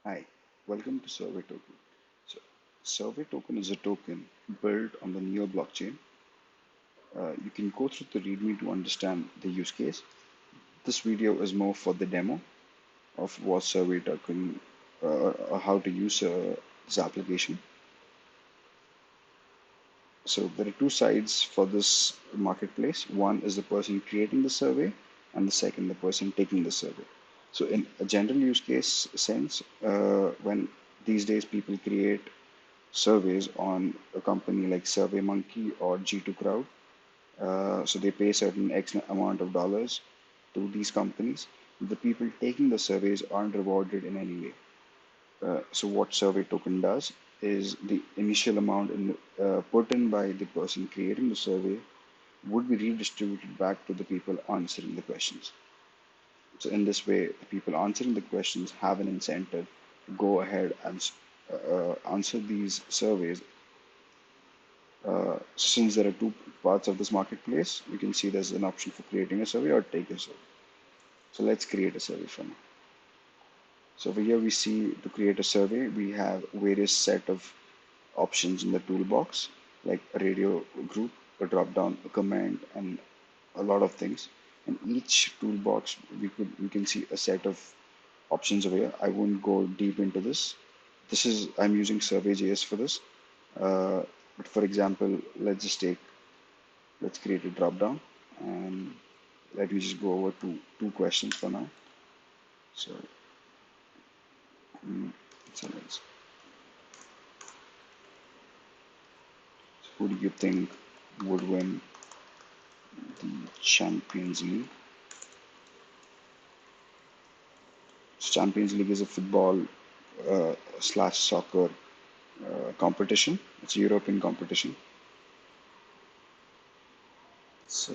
Hi, welcome to Survey Token. So, Survey Token is a token built on the Neo blockchain. You can go through the README to understand the use case. This video is more for the demo of what Survey Token, or how to use this application. So there are two sides for this marketplace. One is the person creating the survey, and the second, the person taking the survey. So in a general use case sense, when these days people create surveys on a company like SurveyMonkey or G2Crowd. So they pay certain X amount of dollars to these companies. The people taking the surveys aren't rewarded in any way. So what Survey Token does is the initial amount put in by the person creating the survey would be redistributed back to the people answering the questions. So in this way, the people answering the questions have an incentive to go ahead and answer these surveys. Since there are two parts of this marketplace, you can see there's an option for creating a survey or take a survey. So let's create a survey for now. So over here we see to create a survey, we have various set of options in the toolbox, like a radio group, a drop down, a comment, and a lot of things. In each toolbox, we can see a set of options over here. I won't go deep into this. I'm using Survey.js for this. Uh, but for example, let's create a drop down, and let me just go over two questions for now. So, mm, so who do you think would win the Champions League? Champions League is a football slash soccer competition. It's a European competition. So,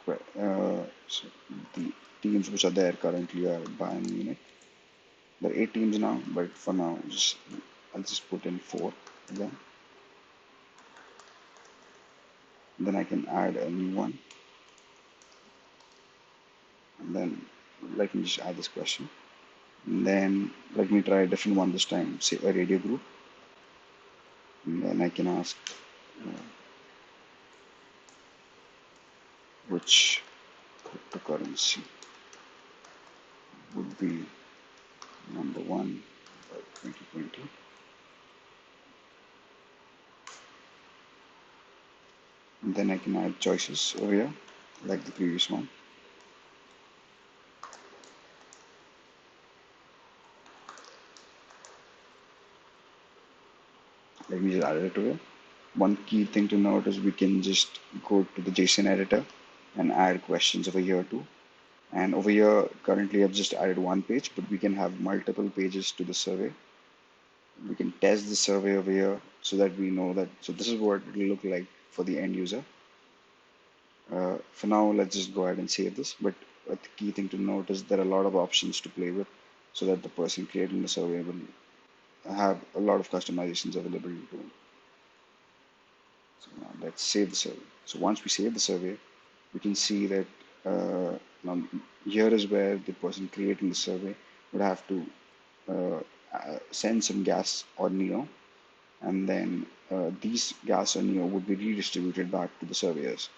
so the teams which are there currently are Bayern Munich. There are 8 teams now, but for now, I'll just put in 4 again. Then I can add a new one. And then let me just add this question. And then let me try a different one this time, say a radio group. And then I can ask which cryptocurrency would be number one by 2020. And then I can add choices over here, like the previous one. Let me just add it over here. One key thing to note is we can just go to the JSON editor and add questions over here too. And over here, currently I've just added one page, but we can have multiple pages to the survey. We can test the survey over here so that we know that, so this is what it will look like for the end user. For now, let's just go ahead and save this. But the key thing to note is there are a lot of options to play with so that the person creating the survey will have a lot of customizations available to him. So now let's save the survey. So once we save the survey, we can see that now here is where the person creating the survey would have to send some gas or neo, and then these gas or neo would be redistributed back to the surveyors.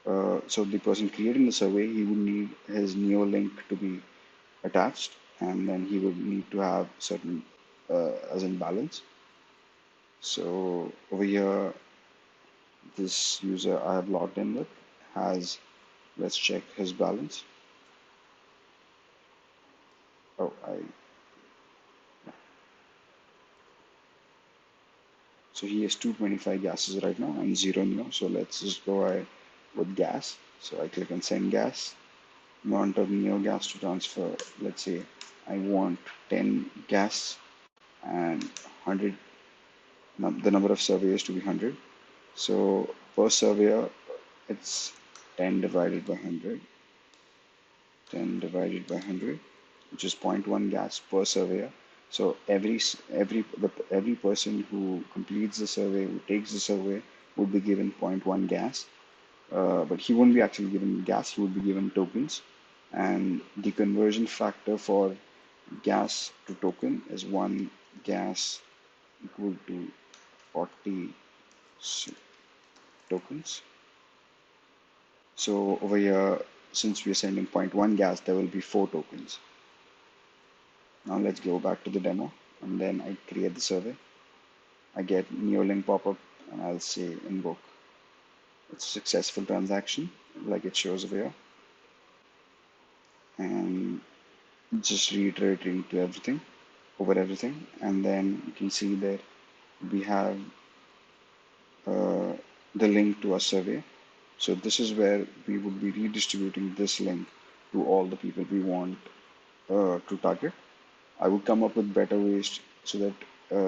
So the person creating the survey, he would need his neo link to be attached, and then he would need to have certain as in balance. So over here, this user I have logged in with has, let's check his balance. Oh, so he has 225 gases right now and 0 neo. So let's just go ahead with gas. So I click on send gas, amount of neo gas to transfer. Let's say I want 10 gas and 100, the number of surveyors to be 100. So per surveyor, it's 10 divided by 100, 10 divided by 100, which is 0.1 gas per surveyor. So every person who completes the survey, who takes the survey, would be given 0.1 gas. But he won't be actually given gas, he would be given tokens. And the conversion factor for gas to token is one gas equal to 40 tokens. So over here, since we are sending zero point 0.1 gas, there will be 4 tokens. Now let's go back to the demo, and then I create the survey. I get Neolink pop-up, and I'll say invoke. It's a successful transaction, like it shows over here. And just reiterating to everything, over everything. And then you can see that we have uh, the link to our survey. So this is where we would be redistributing this link to all the people we want to target. I would come up with better ways so that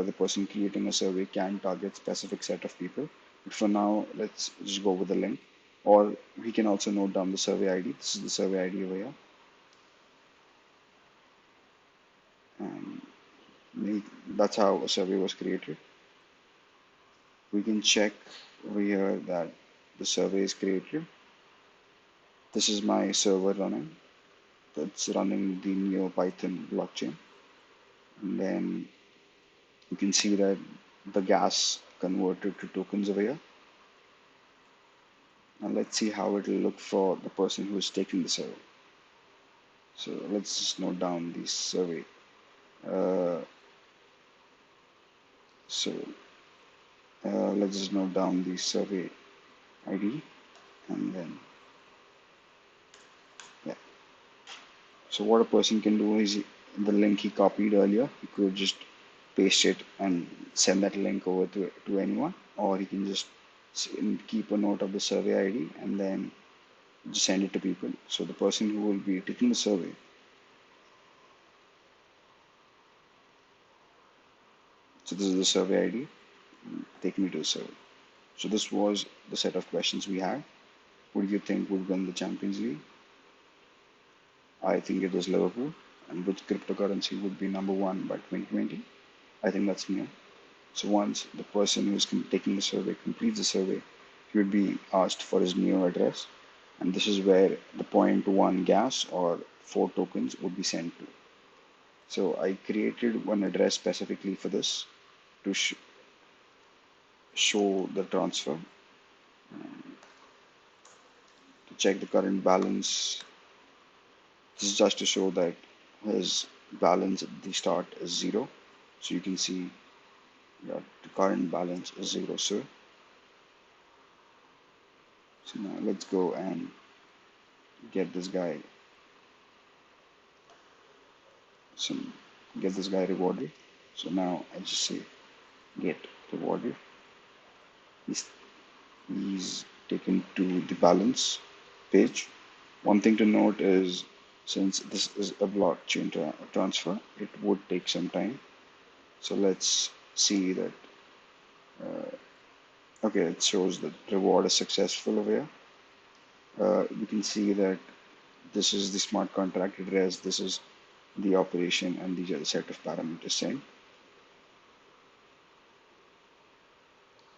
the person creating a survey can target specific set of people. But for now, let's just go with the link. Or we can also note down the survey ID. This is the survey ID over here. And that's how a survey was created. We can check over here that the survey is created. This is my server running. That's running the NeoPython blockchain. And then you can see that the gas converted to tokens over here. And let's see how it will look for the person who is taking the survey. So let's just note down the survey. Uh, so let's just note down the survey ID, and then yeah. So what a person can do is the link he copied earlier, he could just paste it and send that link over to anyone, or he can just keep a note of the survey ID and then just send it to people. So the person who will be taking the survey, so this is the survey ID, take me to the survey. So this was the set of questions we had. Who do you think would win the Champions League? I think it was Liverpool. And which cryptocurrency would be number one by 2020? I think that's new. So once the person who's taking the survey completes the survey, he would be asked for his new address. And this is where the 0.1 gas or 4 tokens would be sent to. So I created one address specifically for this to show the transfer, to check the current balance. This is just to show that his balance at the start is 0. So you can see that the current balance is 0, sir. So now let's go and get this guy rewarded. So now I just say get rewarded. He's taken to the balance page. One thing to note is, since this is a blockchain transfer, it would take some time. So let's see that. Okay, it shows that reward is successful over here. We can see that this is the smart contract address, this is the operation, and these are the set of parameters sent.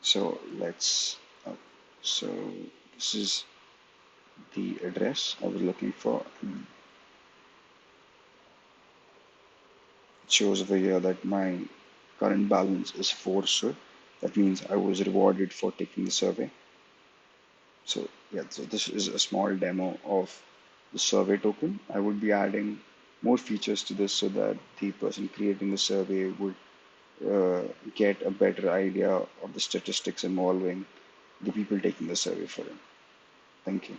So so this is the address I was looking for. It shows over here that my current balance is 4, so that means I was rewarded for taking the survey. So yeah, so this is a small demo of the survey token. I would be adding more features to this so that the person creating the survey would get a better idea of the statistics involving the people taking the survey for him. Thank you.